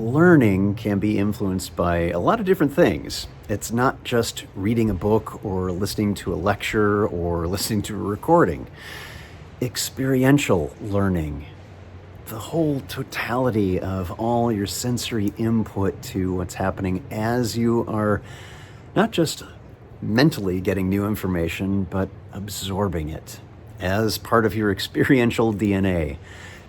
learning can be influenced by a lot of different things. It's not just reading a book or listening to a lecture or listening to a recording. Experiential learning, the whole totality of all your sensory input to what's happening as you are not just mentally getting new information, but absorbing it as part of your experiential DNA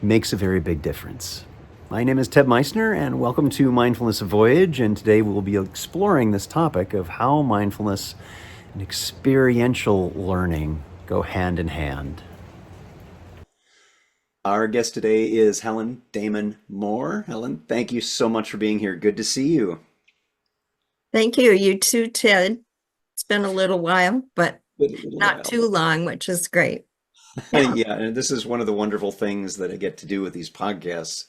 makes a very big difference. My name is Ted Meissner, and welcome to Mindfulness Voyage. And today we'll be exploring this topic of how mindfulness and experiential learning go hand in hand. Our guest today is Helen Damon-Moore. Helen, thank you so much for being here. Good to see you. Thank you. You too, Ted. It's been a little while, but Been a little not while. too long, which is great. Yeah. Yeah, and this is one of the wonderful things that I get to do with these podcasts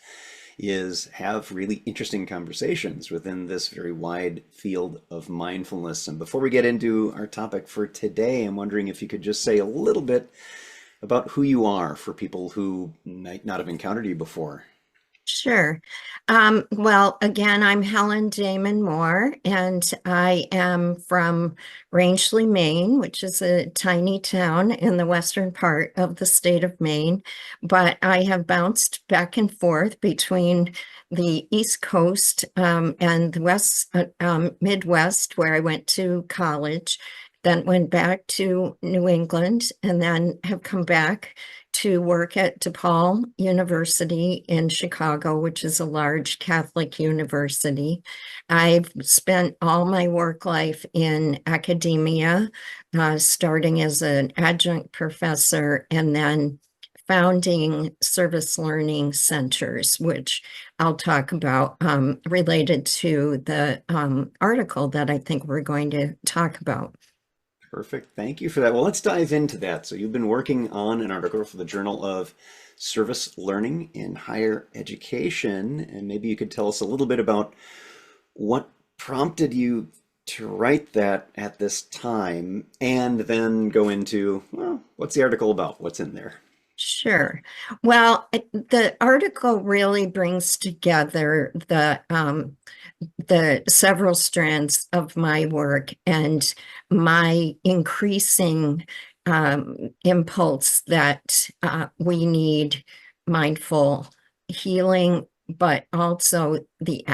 is have really interesting conversations within this very wide field of mindfulness. And before we get into our topic for today, I'm wondering if you could just say a little bit about who you are for people who might not have encountered you before. Sure. Well, again, I'm Helen Damon-Moore, and I am from Rangeley, Maine, which is a tiny town in the western part of the state of Maine. But I have bounced back and forth between the East Coast and the Midwest, where I went to college, then went back to New England, and then have come back to work at DePaul University in Chicago, which is a large Catholic university. I've spent all my work life in academia, starting as an adjunct professor and then founding service learning centers, which I'll talk about related to the article that I think we're going to talk about. Perfect. Thank you for that. Well, let's dive into that. So you've been working on an article for the Journal of Service Learning in Higher Education, and maybe you could tell us a little bit about what prompted you to write that at this time, and then go into, well, what's the article about? What's in there? Sure. Well, the article really brings together the several strands of my work and my increasing impulse that we need mindful healing, but also the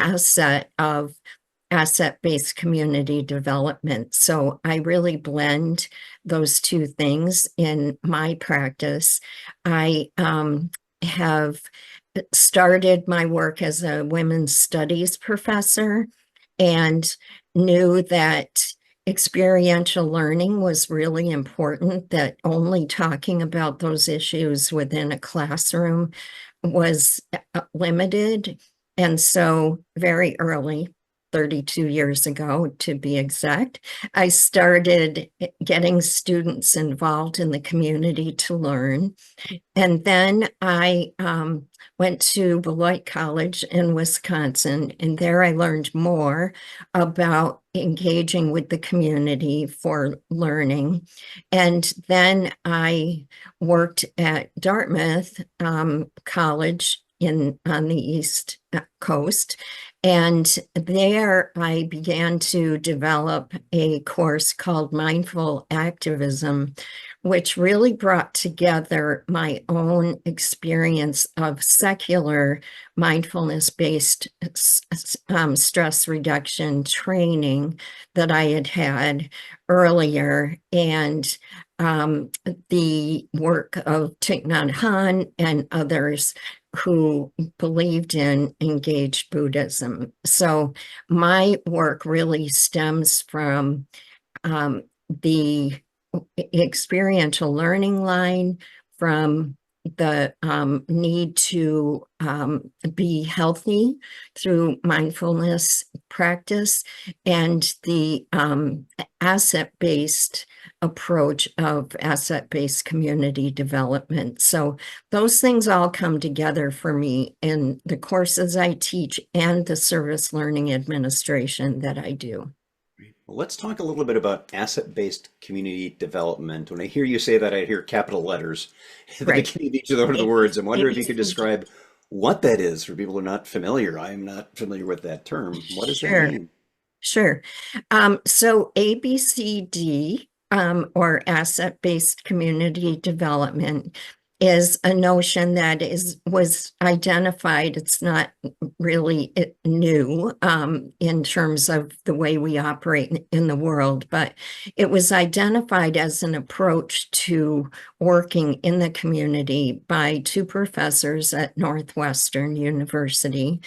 asset-based community development. So I really blend those two things in my practice. I have started my work as a women's studies professor and knew that experiential learning was really important, that only talking about those issues within a classroom was limited. And so very early, 32 years ago to be exact, I started getting students involved in the community to learn. And then I went to Beloit College in Wisconsin, and there I learned more about engaging with the community for learning. And then I worked at Dartmouth College on the East Coast. And there I began to develop a course called Mindful Activism, which really brought together my own experience of secular mindfulness-based stress reduction training that I had had earlier, and the work of Thich Nhat Hanh and others who believed in engaged Buddhism. So my work really stems from the experiential learning line, from the need to be healthy through mindfulness practice, and the asset-based approach of asset-based community development. So those things all come together for me in the courses I teach and the service learning administration that I do. Well, let's talk a little bit about asset-based community development. When I hear you say that, I hear capital letters at the Right. beginning of each of the words. I'm wondering if you could describe what that is for people who are not familiar. I am not familiar with that term. What does that Sure. mean? Sure. So ABCD, or asset-based community development, is a notion that was identified. It's not really new in terms of the way we operate in the world, but it was identified as an approach to working in the community by two professors at Northwestern University.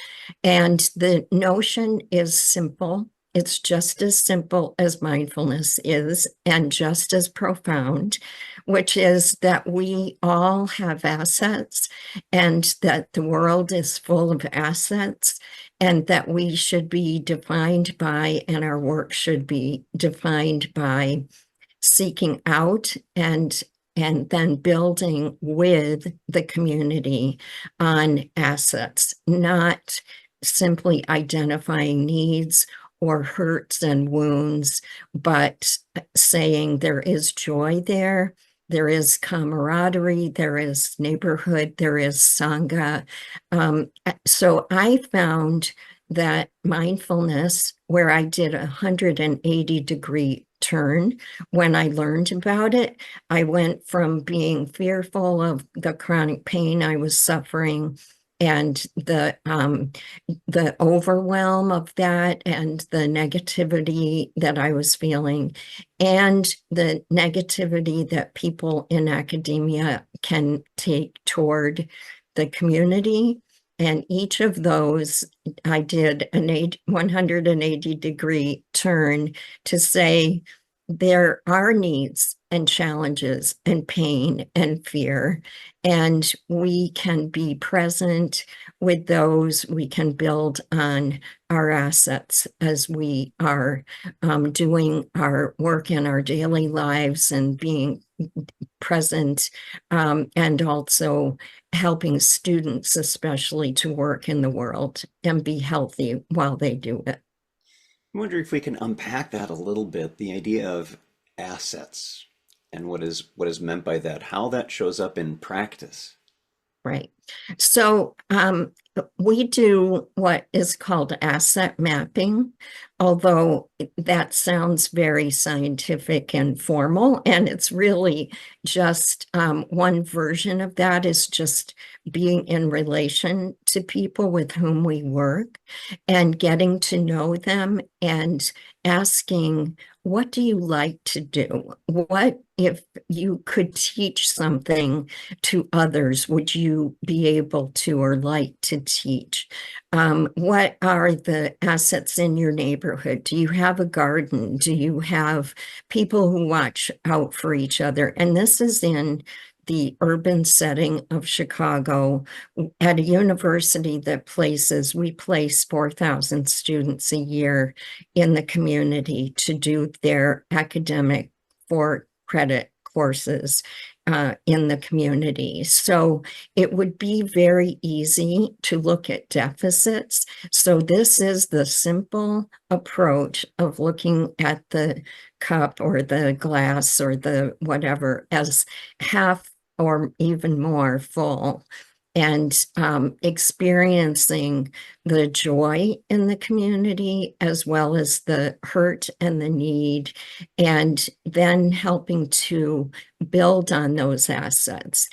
And the notion is simple. It's just as simple as mindfulness is, and just as profound, which is that we all have assets, and that the world is full of assets, and that we should be defined by, and our work should be defined by, seeking out and then building with the community on assets, not simply identifying needs or hurts and wounds, but saying there is joy there, there is camaraderie, there is neighborhood, there is sangha. So I found that mindfulness, where I did a 180-degree turn when I learned about it, I went from being fearful of the chronic pain I was suffering and the overwhelm of that and the negativity that I was feeling, and the negativity that people in academia can take toward the community. And each of those, I did an 180-degree turn to say there are needs and challenges and pain and fear, and we can be present with those. We can build on our assets as we are doing our work in our daily lives and being present, and also helping students, especially, to work in the world and be healthy while they do it. I wonder if we can unpack that a little bit, the idea of assets and what is meant by that, how that shows up in practice. Right. So we do what is called asset mapping, although that sounds very scientific and formal, and it's really just one version of that is just being in relation to people with whom we work and getting to know them and asking, what do you like to do? What if you could teach something to others, would you be able to or like to teach? What are the assets in your neighborhood? Do you have a garden? Do you have people who watch out for each other? And this is in the urban setting of Chicago at a university that we place 4,000 students a year in the community to do their academic for credit courses in the community. So it would be very easy to look at deficits. So this is the simple approach of looking at the cup or the glass or the whatever as half or even more full, and experiencing the joy in the community as well as the hurt and the need, and then helping to build on those assets.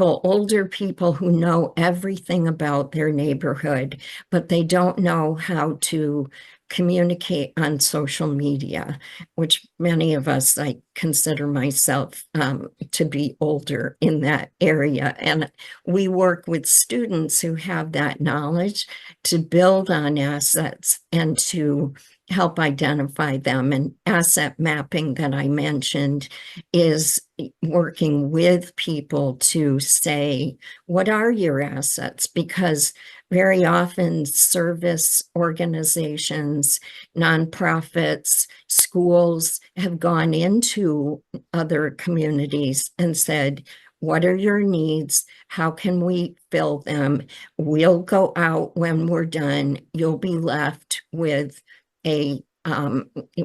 Older people who know everything about their neighborhood, but they don't know how to communicate on social media, which many of us, I consider myself to be older in that area. And we work with students who have that knowledge to build on assets and to help identify them. And asset mapping that I mentioned is working with people to say, what are your assets? Because very often service organizations, nonprofits, schools have gone into other communities and said, what are your needs? How can we fill them? We'll go out when we're done. You'll be left with a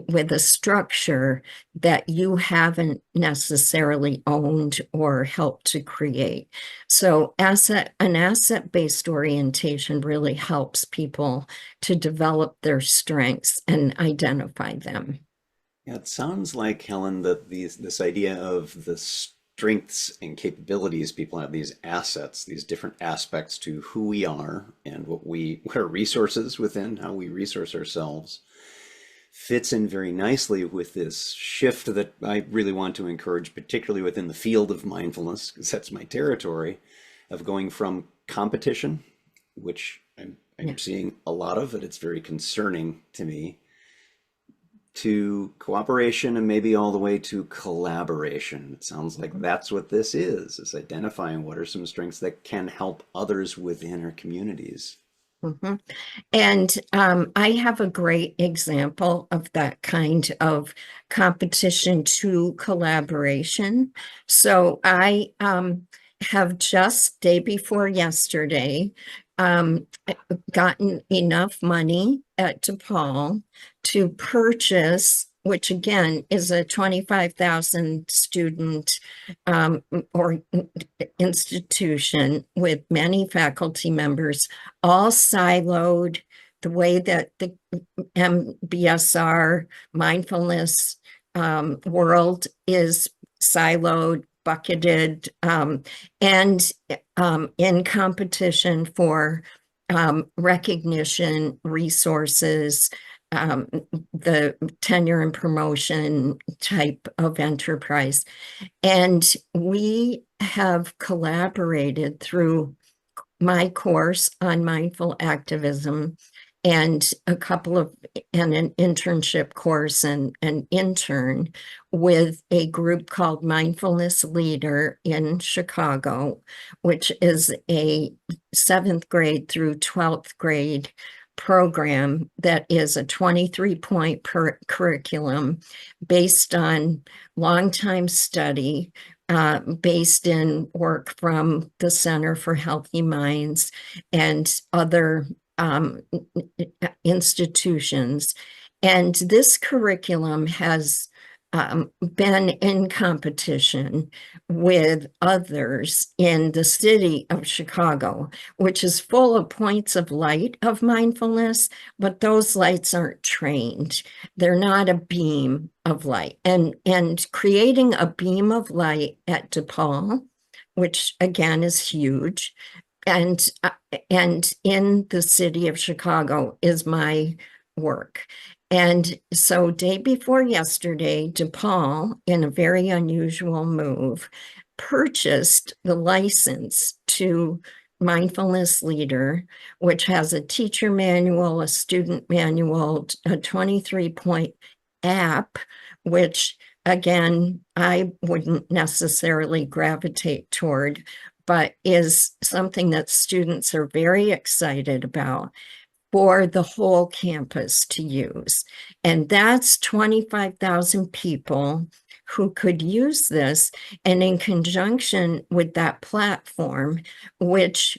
with a structure that you haven't necessarily owned or helped to create. So an asset-based orientation really helps people to develop their strengths and identify them. Yeah, it sounds like, Helen, that this idea of the strengths and capabilities people have, these assets, these different aspects to who we are and what our resources within, how we resource ourselves, fits in very nicely with this shift that I really want to encourage, particularly within the field of mindfulness, because that's my territory, of going from competition, which Yeah. I'm seeing a lot of, and it's very concerning to me, to cooperation and maybe all the way to collaboration. It sounds like that's what this is identifying what are some strengths that can help others within our communities. Mhm. And I have a great example of that kind of competition to collaboration. So I have just day before yesterday gotten enough money at DePaul to purchase, which again is a 25,000 student or institution with many faculty members, all siloed, the way that the MBSR mindfulness world is siloed, bucketed, and in competition for recognition, resources, the tenure and promotion type of enterprise. And we have collaborated through my course on mindful activism and an internship course and an intern with a group called Mindfulness Leader in Chicago, which is a 7th grade through 12th grade program that is a 23-point curriculum based on long-time study, based in work from the Center for Healthy Minds and other institutions. And this curriculum has been in competition with others in the city of Chicago, which is full of points of light of mindfulness, but those lights aren't trained. They're not a beam of light. And creating a beam of light at DePaul, which again is huge, and in the city of Chicago is my work. And so day before yesterday, DePaul, in a very unusual move, purchased the license to Mindfulness Leader, which has a teacher manual, a student manual, a 23-point app, which again, I wouldn't necessarily gravitate toward, but is something that students are very excited about for the whole campus to use. And that's 25,000 people who could use this. And in conjunction with that platform, which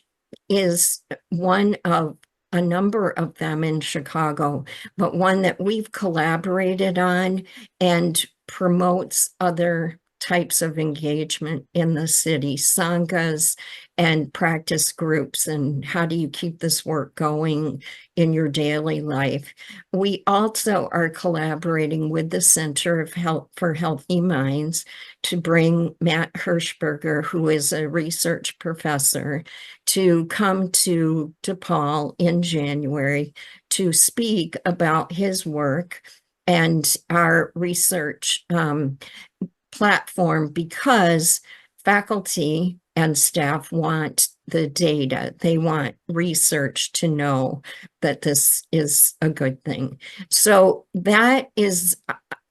is one of a number of them in Chicago, but one that we've collaborated on and promotes other types of engagement in the city, sanghas and practice groups, and how do you keep this work going in your daily life. We also are collaborating with the Center of Health for Healthy Minds to bring Matt Hirschberger, who is a research professor, to come to DePaul in January to speak about his work and our research platform, because faculty and staff want the data. They want research to know that this is a good thing. So that is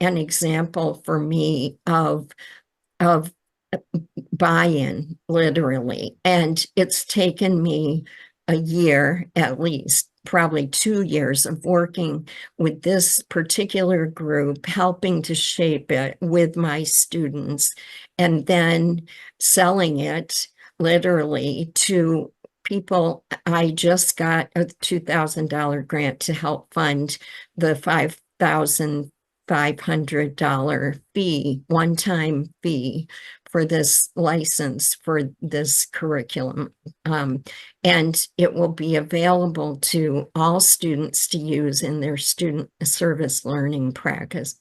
an example for me of buy-in, literally. And it's taken me a year at least, probably 2 years of working with this particular group, helping to shape it with my students, and then selling it literally to people. I just got a $2,000 grant to help fund the $1,500 fee, one-time fee for this license for this curriculum. And it will be available to all students to use in their student service learning practice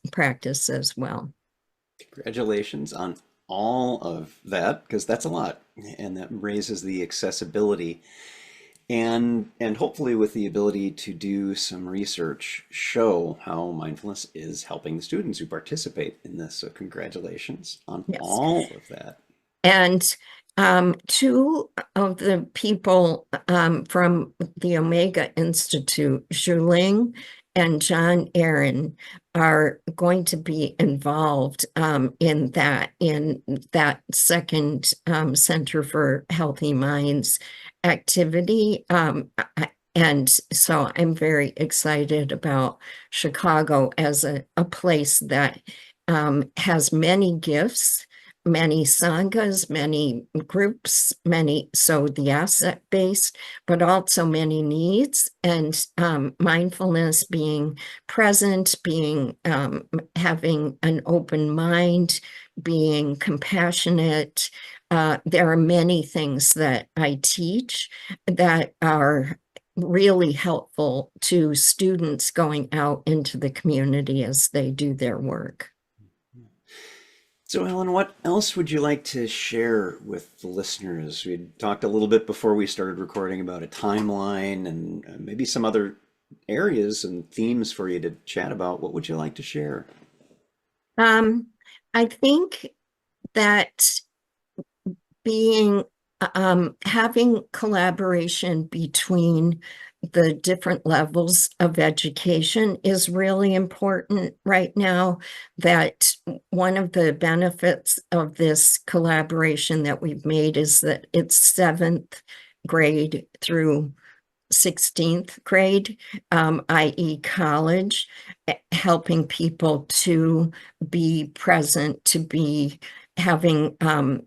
as well. Congratulations on all of that, because that's a lot, and that raises the accessibility and hopefully with the ability to do some research show how mindfulness is helping the students who participate in this. So congratulations on Yes. all of that. And two of the people from the Omega Institute, Zhuling and John Aaron, are going to be involved in that second Center for Healthy Minds activity. And so I'm very excited about Chicago as a place that has many gifts, many sanghas, many groups, so the asset based, but also many needs, and mindfulness, being present, being having an open mind, being compassionate. There are many things that I teach that are really helpful to students going out into the community as they do their work. So, Helen, what else would you like to share with the listeners? We talked a little bit before we started recording about a timeline and maybe some other areas and themes for you to chat about. What would you like to share? Um, I think that being having collaboration between the different levels of education is really important right now. That one of the benefits of this collaboration that we've made is that it's seventh grade through 16th grade, i.e. college, helping people to be present, to be having and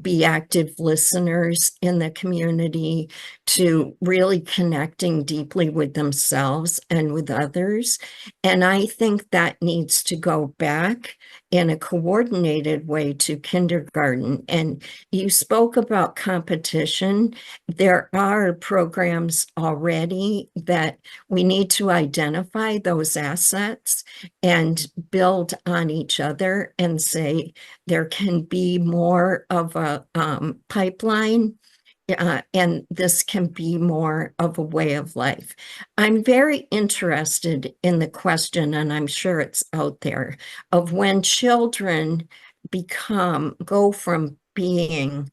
be active listeners in the community, to really connecting deeply with themselves and with others. And I think that needs to go back in a coordinated way to kindergarten. And you spoke about competition. There are programs already that we need to identify those assets and build on each other and say there can be more of a pipeline, and this can be more of a way of life. I'm very interested in the question, and I'm sure it's out there, of when children go from being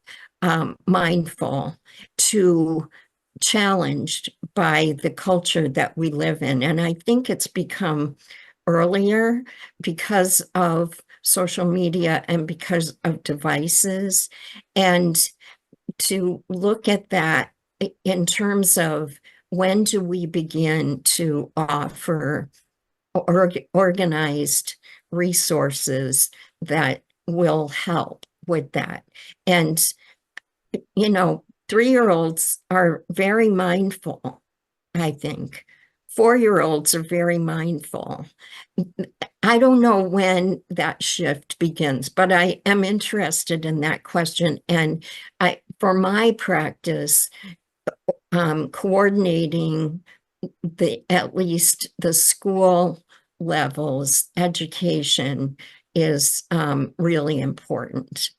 mindful to challenged by the culture that we live in. And I think it's become earlier because of social media and because of devices. And to look at that in terms of when do we begin to offer organized resources that will help with that. And, 3-year-olds are very mindful, I think. 4-year-olds are very mindful. I don't know when that shift begins, but I am interested in that question. And for my practice, coordinating at least the school levels education is really important.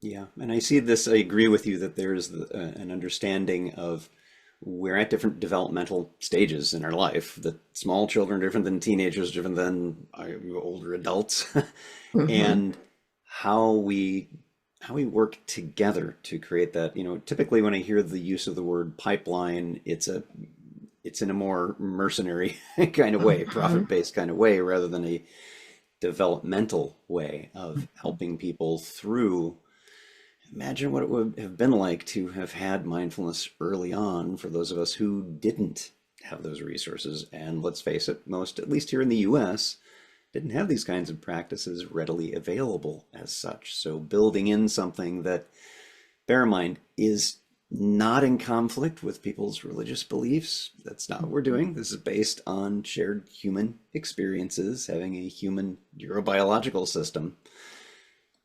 Yeah, and I see this, I agree with you that there's an understanding of we're at different developmental stages in our life. That small children are different than teenagers, different than older adults, Mhm. and how we how we work together to create that. Typically when I hear the use of the word pipeline, it's in a more mercenary kind of way, Mhm. profit-based kind of way, rather than a developmental way of helping people through. Imagine what it would have been like to have had mindfulness early on for those of us who didn't have those resources. And let's face it, most, at least here in the US, didn't have these kinds of practices readily available as such. So building in something that, bear in mind, is not in conflict with people's religious beliefs. That's not what we're doing. This is based on shared human experiences. Having a human neurobiological system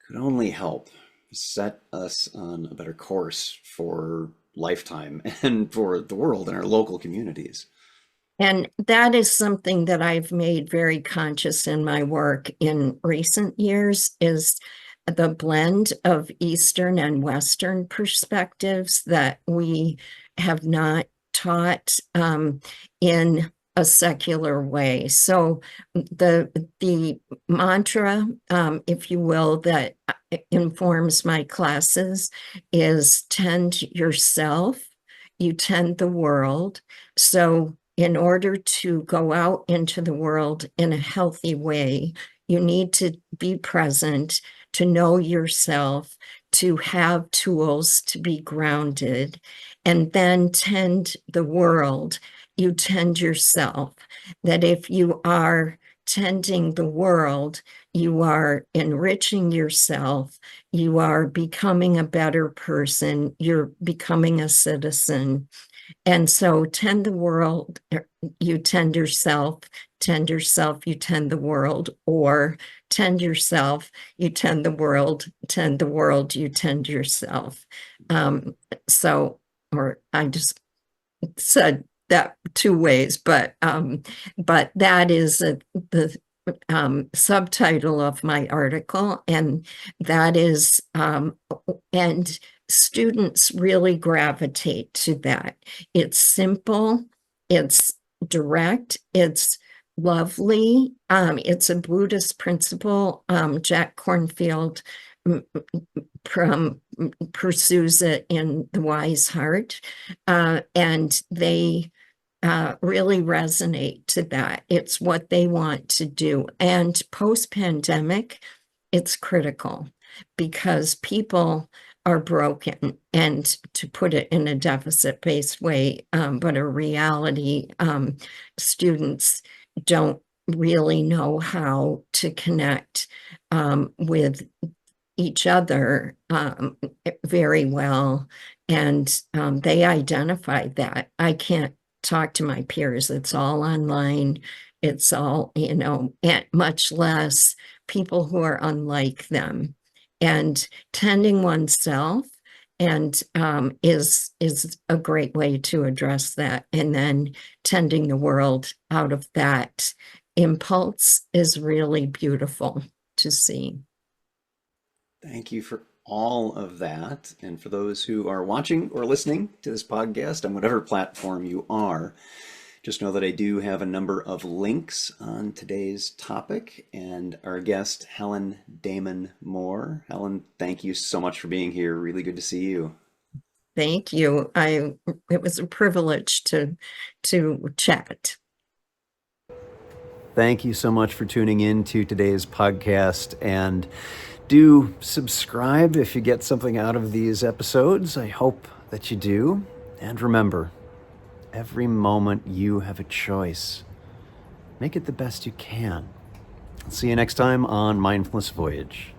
could only help set us on a better course for lifetime and for the world and our local communities. And that is something that I've made very conscious in my work in recent years, is the blend of Eastern and Western perspectives that we have not taught in a secular way. So the mantra, if you will, that informs my classes is tend yourself, you tend the world. So in order to go out into the world in a healthy way, you need to be present, to know yourself, to have tools to be grounded, and then tend the world. You tend yourself. That if you are tending the world, you are enriching yourself, you are becoming a better person, you're becoming a citizen. And so tend the world, you tend yourself, you tend the world, or tend yourself, you tend the world, you tend yourself. So, or I just said that two ways, but that is the subtitle of my article, and that is and students really gravitate to that. It's simple, it's direct, it's lovely. It's a Buddhist principle. Jack Kornfield pursues it in The Wise Heart, and they really resonate to that. It's what they want to do. And post-pandemic, it's critical because people are broken, and to put it in a deficit-based way, but a reality, students don't really know how to connect with each other very well. And they identify that. I can't talk to my peers. It's all online. It's all, and much less people who are unlike them. And tending oneself and is a great way to address that. And then tending the world out of that impulse is really beautiful to see. Thank you for all of that. And for those who are watching or listening to this podcast on whatever platform you are, just know that I do have a number of links on today's topic, and our guest, Helen Damon-Moore. Helen, thank you so much for being here. Really good to see you. Thank you. It was a privilege to chat. Thank you so much for tuning in to today's podcast, and do subscribe if you get something out of these episodes. I hope that you do. And remember, every moment you have a choice. Make it the best you can. I'll see you next time on Mindfulness Voyage.